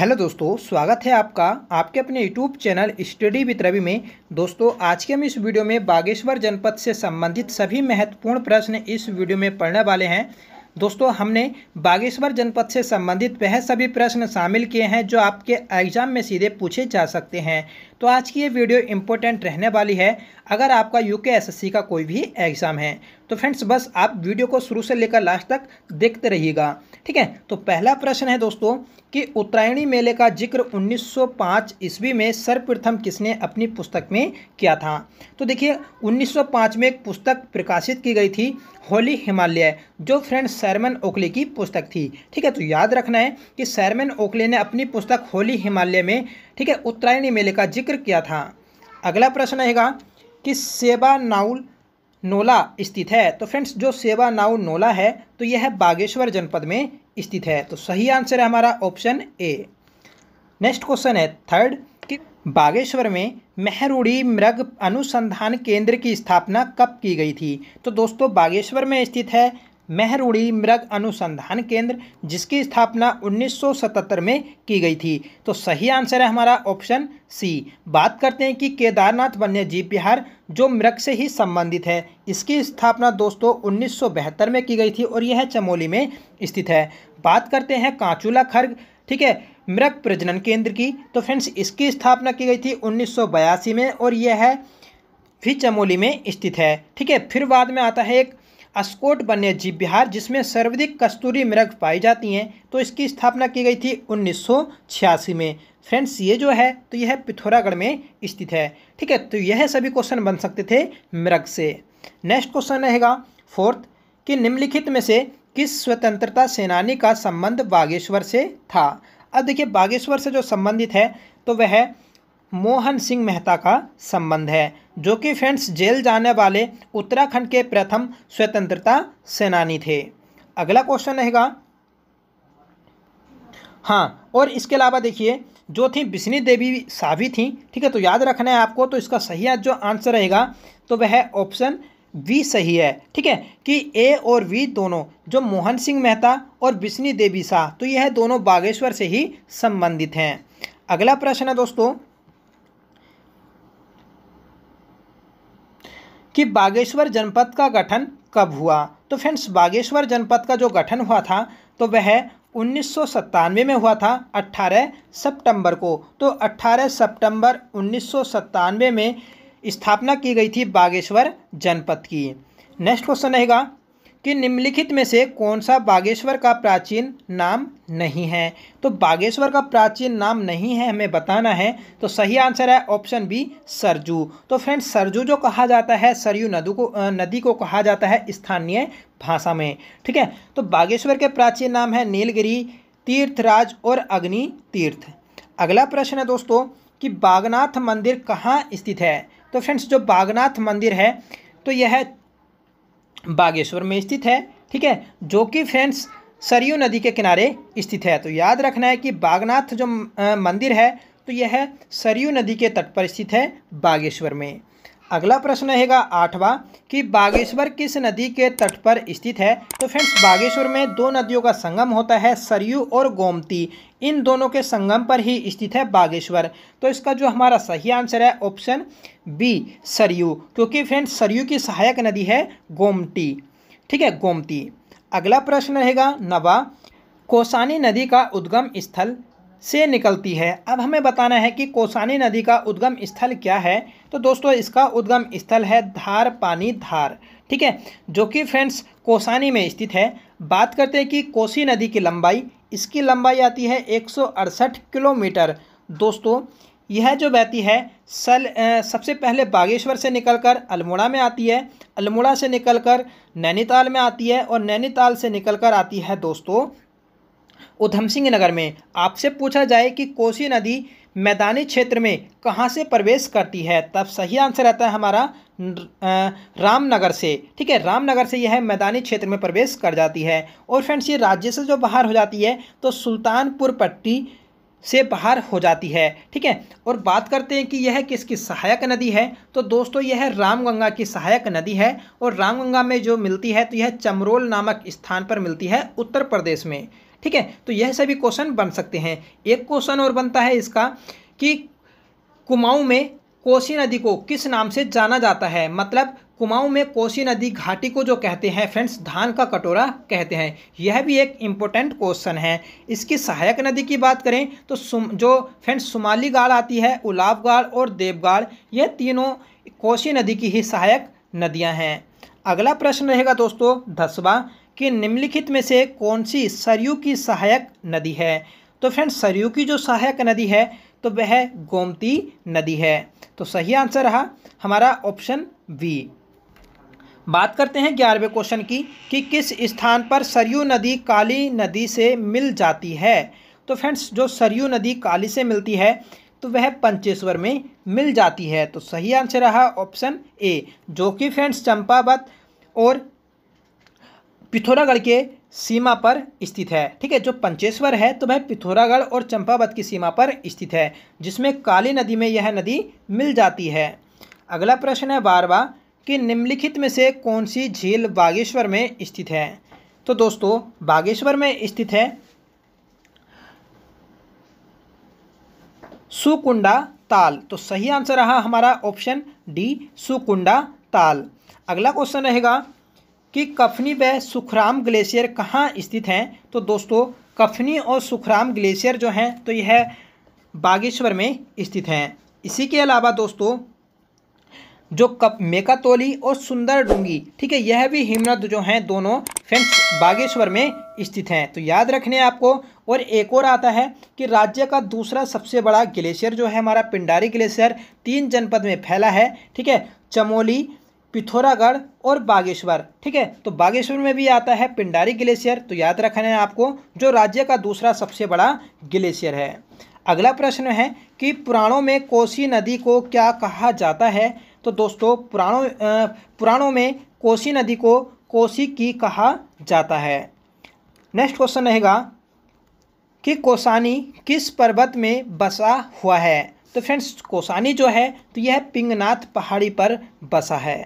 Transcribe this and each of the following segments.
Hello दोस्तों, स्वागत है आपका आपके अपने YouTube channel study with Ravi में। दोस्तों, आज के हम इस वीडियो में बागेश्वर जनपद से संबंधित सभी महत्वपूर्ण प्रश्न इस वीडियो में पढ़ने वाले हैं। दोस्तों, हमने बागेश्वर जनपद से संबंधित वह सभी प्रश्न शामिल किए हैं जो आपके एग्जाम में सीधे पूछे जा सकते हैं। तो आज की ये वीडियो इम्पोर्टेंट रहने वाली है अगर आपका यूकेएसएससी का कोई भी एग्ज़ाम है। तो फ्रेंड्स, बस आप वीडियो को शुरू से लेकर लास्ट तक देखते रहिएगा, ठीक है। तो पहला प्रश्न है दोस्तों कि उत्तरायणी मेले का जिक्र 1905 ईस्वी में सर्वप्रथम किसने अपनी पुस्तक में किया था। तो देखिए, 1905 में एक पुस्तक प्रकाशित की गई थी, होली हिमालय, जो फ्रेंड्स सैरमन ओकले की पुस्तक थी, ठीक है। तो याद रखना है कि सैरमन ओकले ने अपनी पुस्तक होली हिमालय में, ठीक है, उत्तरायणी मेले का जिक्र किया था। अगला प्रश्न रहेगा कि सेवा नाउल नोला स्थित है। तो फ्रेंड्स, जो सेवा नाउ नोला है तो यह बागेश्वर जनपद में स्थित है। तो सही आंसर है हमारा ऑप्शन ए। नेक्स्ट क्वेश्चन है थर्ड कि बागेश्वर में मेहरुड़ी मृग अनुसंधान केंद्र की स्थापना कब की गई थी। तो दोस्तों, बागेश्वर में स्थित है मेहरुड़ी मृग अनुसंधान केंद्र, जिसकी स्थापना 1977 में की गई थी। तो सही आंसर है हमारा ऑप्शन सी। बात करते हैं कि केदारनाथ वन्यजीव विहार, जो मृग से ही संबंधित है, इसकी स्थापना दोस्तों 1972 में की गई थी और यह चमोली में स्थित है। बात करते हैं कांचूला खर्ग, ठीक है, मृग प्रजनन केंद्र की। तो फ्रेंड्स, इसकी स्थापना की गई थी 1982 में और यह भी चमोली में स्थित है, ठीक है। फिर बाद में आता है एक अस्कोट वन्यजीव विहार, जिसमें सर्वाधिक कस्तूरी मृग पाई जाती हैं। तो इसकी स्थापना की गई थी 1986 में। फ्रेंड्स, ये जो है तो यह पिथौरागढ़ में स्थित है, ठीक है। तो यह सभी क्वेश्चन बन सकते थे मृग से। नेक्स्ट क्वेश्चन रहेगा फोर्थ कि निम्नलिखित में से किस स्वतंत्रता सेनानी का संबंध बागेश्वर से था। अब देखिए, बागेश्वर से जो संबंधित है तो वह मोहन सिंह मेहता का संबंध है, जो कि फ्रेंड्स जेल जाने वाले उत्तराखंड के प्रथम स्वतंत्रता सेनानी थे। अगला क्वेश्चन रहेगा, हाँ, और इसके अलावा देखिए जो थी बिस्नी देवी सावी थी, ठीक है। तो याद रखना है आपको, तो इसका सही जो आंसर रहेगा तो वह ऑप्शन बी सही है, ठीक है, कि ए और वी दोनों, जो मोहन सिंह मेहता और बिस्नी देवी शाह, तो यह दोनों बागेश्वर से ही संबंधित हैं। अगला प्रश्न है दोस्तों कि बागेश्वर जनपद का गठन कब हुआ। तो फ्रेंड्स, बागेश्वर जनपद का जो गठन हुआ था तो वह 1997 में हुआ था, 18 सितंबर को। तो 18 सितंबर 1997 में स्थापना की गई थी बागेश्वर जनपद की। नेक्स्ट क्वेश्चन रहेगा कि निम्नलिखित में से कौन सा बागेश्वर का प्राचीन नाम नहीं है। तो बागेश्वर का प्राचीन नाम नहीं है, हमें बताना है। तो सही आंसर है ऑप्शन बी, सरजू। तो फ्रेंड्स, सरजू जो कहा जाता है, सरयू नदी को कहा जाता है स्थानीय भाषा में, ठीक है। तो बागेश्वर के प्राचीन नाम है नीलगिरी, तीर्थराज और अग्नि तीर्थ। अगला प्रश्न है दोस्तों कि बागनाथ मंदिर कहाँ स्थित है। तो फ्रेंड्स, जो बागनाथ मंदिर है तो यह बागेश्वर में स्थित है, ठीक है, जो कि फ्रेंड्स सरयू नदी के किनारे स्थित है। तो याद रखना है कि बागनाथ जो मंदिर है तो यह सरयू नदी के तट पर स्थित है बागेश्वर में। अगला प्रश्न रहेगा आठवां कि बागेश्वर किस नदी के तट पर स्थित है। तो फ्रेंड्स, बागेश्वर में दो नदियों का संगम होता है, सरयू और गोमती। इन दोनों के संगम पर ही स्थित है बागेश्वर। तो इसका जो हमारा सही आंसर है ऑप्शन बी, सरयू, क्योंकि फ्रेंड्स सरयू की सहायक नदी है गोमती, ठीक है, गोमती। अगला प्रश्न रहेगा नवा, कोसानी नदी का उद्गम स्थल से निकलती है। अब हमें बताना है कि कोसानी नदी का उद्गम स्थल क्या है। तो दोस्तों, इसका उद्गम स्थल है धार पानी धार, ठीक है, जो कि फ्रेंड्स कोसानी में स्थित है। बात करते हैं कि कोसी नदी की लंबाई, इसकी लंबाई आती है 168 किलोमीटर। दोस्तों, यह जो बहती है सबसे पहले बागेश्वर से निकलकर अल्मोड़ा में आती है, अल्मोड़ा से निकलकर नैनीताल में आती है और नैनीताल से निकलकर आती है दोस्तों उधम सिंह नगर में। आपसे पूछा जाए कि कोसी नदी मैदानी क्षेत्र में कहाँ से प्रवेश करती है, तब सही आंसर आता है हमारा रामनगर से, ठीक है, रामनगर से यह मैदानी क्षेत्र में प्रवेश कर जाती है। और फ्रेंड्स, ये राज्य से जो बाहर हो जाती है तो सुल्तानपुर पट्टी से बाहर हो जाती है, ठीक है। और बात करते हैं कि यह किसकी सहायक नदी है। तो दोस्तों, यह रामगंगा की सहायक नदी है और रामगंगा में जो मिलती है तो यह चमरोल नामक स्थान पर मिलती है उत्तर प्रदेश में, ठीक है, तो यह सभी क्वेश्चन बन सकते हैं। एक क्वेश्चन और बनता है इसका कि कुमाऊं में कोसी नदी को किस नाम से जाना जाता है। मतलब कुमाऊं में कोसी नदी घाटी को जो कहते हैं फ्रेंड्स, धान का कटोरा कहते हैं। यह भी एक इम्पोर्टेंट क्वेश्चन है। इसकी सहायक नदी की बात करें तो जो फ्रेंड्स सुमाली गाड़ आती है, उलाब गाड़ और देवगाड़, यह तीनों कोसी नदी की ही सहायक नदियां हैं। अगला प्रश्न रहेगा दोस्तों 10वां कि निम्नलिखित में से कौन सी सरयू की सहायक नदी है। तो फ्रेंड्स सरयू की जो सहायक नदी है तो वह गोमती नदी है। तो सही आंसर रहा हमारा ऑप्शन बी। बात करते हैं 11वें क्वेश्चन की कि किस स्थान पर सरयू नदी काली नदी से मिल जाती है। तो फ्रेंड्स जो सरयू नदी काली से मिलती है तो वह पंचेश्वर में मिल जाती है। तो सही आंसर रहा ऑप्शन ए, जो कि फ्रेंड्स चंपावत और पिथौरागढ़ के सीमा पर स्थित है। ठीक है, जो पंचेश्वर है तो वह पिथौरागढ़ और चंपावत की सीमा पर स्थित है, जिसमें काली नदी में यह नदी मिल जाती है। अगला प्रश्न है 12वां कि निम्नलिखित में से कौन सी झील बागेश्वर में स्थित है। तो दोस्तों बागेश्वर में स्थित है सुकुंडा ताल। तो सही आंसर रहा हमारा ऑप्शन डी, सुकुंडा ताल। अगला क्वेश्चन रहेगा कि कफनी व सुखराम ग्लेशियर कहाँ स्थित हैं। तो दोस्तों कफनी और सुखराम ग्लेशियर जो हैं तो यह बागेश्वर में स्थित हैं। इसी के अलावा दोस्तों जो मेकातोली और सुंदर डूंगी, ठीक है, यह भी हिमनद जो हैं दोनों फ्रेंड्स बागेश्वर में स्थित हैं। तो याद रखने आपको। और एक और आता है कि राज्य का दूसरा सबसे बड़ा ग्लेशियर जो है हमारा पिंडारी ग्लेशियर 3 जनपद में फैला है। ठीक है, चमोली, पिथौरागढ़ और बागेश्वर। ठीक है, तो बागेश्वर में भी आता है पिंडारी ग्लेशियर। तो याद रखना है आपको, जो राज्य का दूसरा सबसे बड़ा ग्लेशियर है। अगला प्रश्न है कि पुराणों में कोसी नदी को क्या कहा जाता है। तो दोस्तों पुराणों में कोसी नदी को कोसी की कहा जाता है। नेक्स्ट क्वेश्चन रहेगा कि कोसानी किस पर्वत में बसा हुआ है। तो फ्रेंड्स कोसानी जो है तो यह पिंगनाथ पहाड़ी पर बसा है।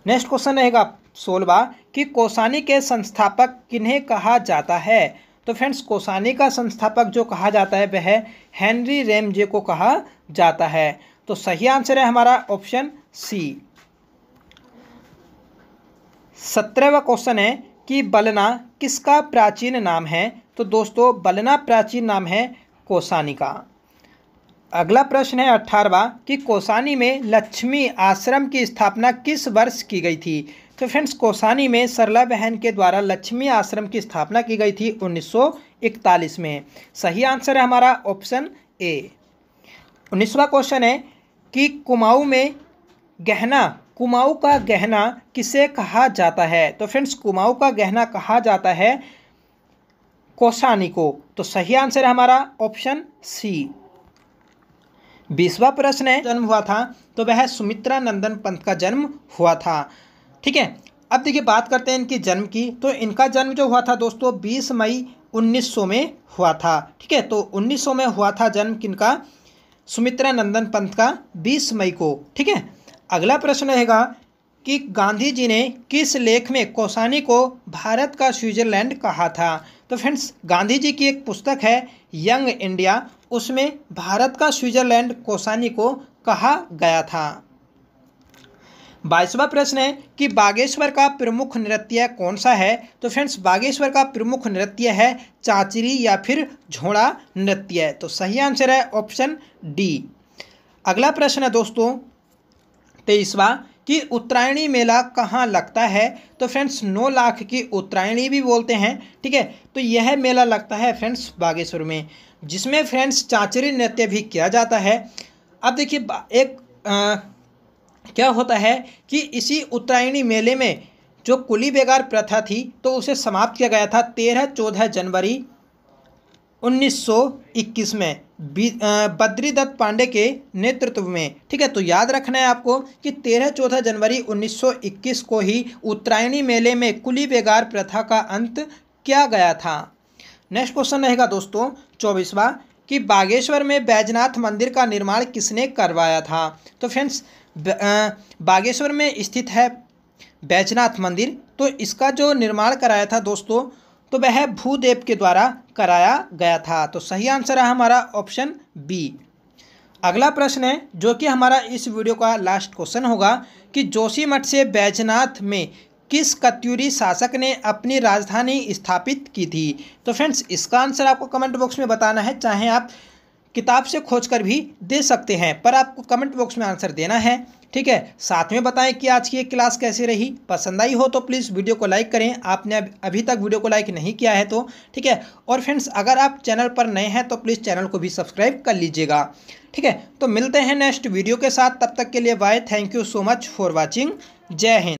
नेक्स्ट क्वेश्चन रहेगा 16वां कि कोसानी के संस्थापक किन्हें कहा जाता है। तो फ्रेंड्स कोसानी का संस्थापक जो कहा जाता है वह हेनरी रेमजे को कहा जाता है। तो सही आंसर है हमारा ऑप्शन सी। 17वां क्वेश्चन है कि बलना किसका प्राचीन नाम है। तो दोस्तों बलना प्राचीन नाम है कोसानी का। अगला प्रश्न है 18वां कि कोसानी में लक्ष्मी आश्रम की स्थापना किस वर्ष की गई थी। तो फ्रेंड्स कोसानी में सरला बहन के द्वारा लक्ष्मी आश्रम की स्थापना की गई थी 1941 में। सही आंसर है हमारा ऑप्शन ए। 19वां क्वेश्चन है कि कुमाऊं का गहना किसे कहा जाता है। तो फ्रेंड्स कुमाऊं का गहना कहा जाता है कोसानी को। तो सही आंसर है हमारा ऑप्शन सी। 20वां प्रश्न है जन्म हुआ था। तो वह सुमित्रा नंदन पंत का जन्म हुआ था। ठीक है, अब देखिए बात करते हैं इनकी जन्म की। तो इनका जन्म जो हुआ था दोस्तों 20 मई 1900 में हुआ था। ठीक है, तो 1900 में हुआ था जन्म किनका, सुमित्रा नंदन पंत का 20 मई को। ठीक है, अगला प्रश्न रहेगा कि गांधी जी ने किस लेख में कोसानी को भारत का स्विट्जरलैंड कहा था। तो फ्रेंड्स गांधी जी की एक पुस्तक है यंग इंडिया, उसमें भारत का स्विट्जरलैंड कोसानी को कहा गया था। 22वां प्रश्न है कि बागेश्वर का प्रमुख नृत्य कौन सा है। तो फ्रेंड्स बागेश्वर का प्रमुख नृत्य है चाचरी या फिर झोड़ा नृत्य। तो सही आंसर है ऑप्शन डी। अगला प्रश्न है दोस्तों 23वां कि उत्तरायणी मेला कहाँ लगता है। तो फ्रेंड्स 9 लाख की उत्तरायणी भी बोलते हैं। ठीक है, तो यह मेला लगता है फ्रेंड्स बागेश्वर में, जिसमें फ्रेंड्स चाचरी नृत्य भी किया जाता है। अब देखिए एक क्या होता है कि इसी उत्तरायणी मेले में जो कुली बेगार प्रथा थी तो उसे समाप्त किया गया था 13-14 जनवरी 1921 में बद्रीदत्त पांडे के नेतृत्व में। ठीक है, तो याद रखना है आपको कि 13-14 जनवरी 1921 को ही उत्तरायणी मेले में कुली बेगार प्रथा का अंत किया गया था। नेक्स्ट क्वेश्चन रहेगा दोस्तों 24वां कि बागेश्वर में बैजनाथ मंदिर का निर्माण किसने करवाया था। तो फ्रेंड्स बागेश्वर में स्थित है बैजनाथ मंदिर, तो इसका जो निर्माण कराया था दोस्तों तो वह भूदेव के द्वारा कराया गया था। तो सही आंसर है हमारा ऑप्शन बी। अगला प्रश्न है जो कि हमारा इस वीडियो का लास्ट क्वेश्चन होगा कि जोशीमठ से बैजनाथ में किस कत्यूरी शासक ने अपनी राजधानी स्थापित की थी। तो फ्रेंड्स इसका आंसर आपको कमेंट बॉक्स में बताना है, चाहे आप किताब से खोजकर भी दे सकते हैं, पर आपको कमेंट बॉक्स में आंसर देना है। ठीक है, साथ में बताएं कि आज की ये क्लास कैसी रही। पसंद आई हो तो प्लीज़ वीडियो को लाइक करें, आपने अभी तक वीडियो को लाइक नहीं किया है तो। ठीक है, और फ्रेंड्स अगर आप चैनल पर नए हैं तो प्लीज़ चैनल को भी सब्सक्राइब कर लीजिएगा। ठीक है, तो मिलते हैं नेक्स्ट वीडियो के साथ, तब तक के लिए bye. Thank you so much for watching. जय हिंद।